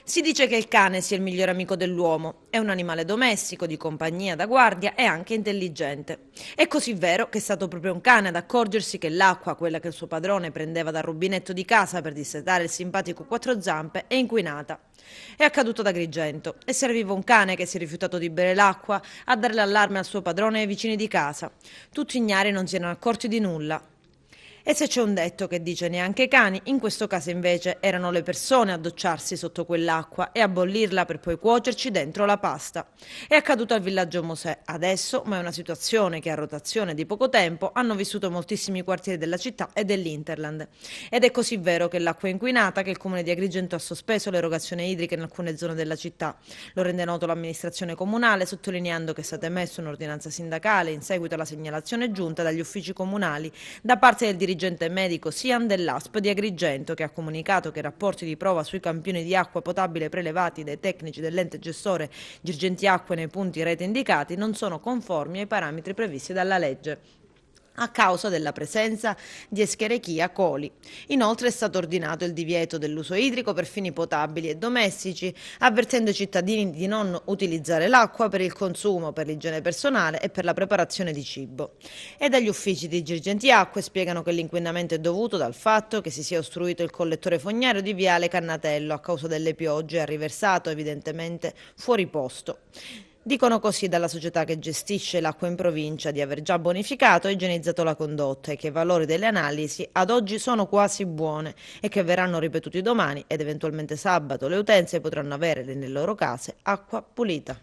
Si dice che il cane sia il migliore amico dell'uomo, è un animale domestico, di compagnia, da guardia e anche intelligente. È così vero che è stato proprio un cane ad accorgersi che l'acqua, quella che il suo padrone prendeva dal rubinetto di casa per dissetare il simpatico quattro zampe, è inquinata. È accaduto ad Agrigento e serviva un cane che si è rifiutato di bere l'acqua a dare l'allarme al suo padrone e ai vicini di casa. Tutti ignari non si erano accorti di nulla. E se c'è un detto che dice neanche i cani, in questo caso invece erano le persone a docciarsi sotto quell'acqua e a bollirla per poi cuocerci dentro la pasta. È accaduto al villaggio Mosè adesso, ma è una situazione che a rotazione di poco tempo hanno vissuto moltissimi quartieri della città e dell'Interland. Ed è così vero che l'acqua è inquinata che il comune di Agrigento ha sospeso l'erogazione idrica in alcune zone della città. Lo rende noto l'amministrazione comunale, sottolineando che è stata emessa un'ordinanza sindacale in seguito alla segnalazione giunta dagli uffici comunali da parte del dirigente medico SIAN dell'ASP di Agrigento, che ha comunicato che i rapporti di prova sui campioni di acqua potabile prelevati dai tecnici dell'ente gestore Girgenti Acque nei punti rete indicati non sono conformi ai parametri previsti dalla legge a causa della presenza di Escherichia coli. Inoltre è stato ordinato il divieto dell'uso idrico per fini potabili e domestici, avvertendo i cittadini di non utilizzare l'acqua per il consumo, per l'igiene personale e per la preparazione di cibo. E dagli uffici di Girgenti Acque spiegano che l'inquinamento è dovuto dal fatto che si sia ostruito il collettore fognario di Viale Cannatello a causa delle piogge e ha riversato evidentemente fuori posto. Dicono così dalla società che gestisce l'acqua in provincia di aver già bonificato e igienizzato la condotta e che i valori delle analisi ad oggi sono quasi buone e che verranno ripetuti domani ed eventualmente sabato le utenze potranno avere nelle loro case acqua pulita.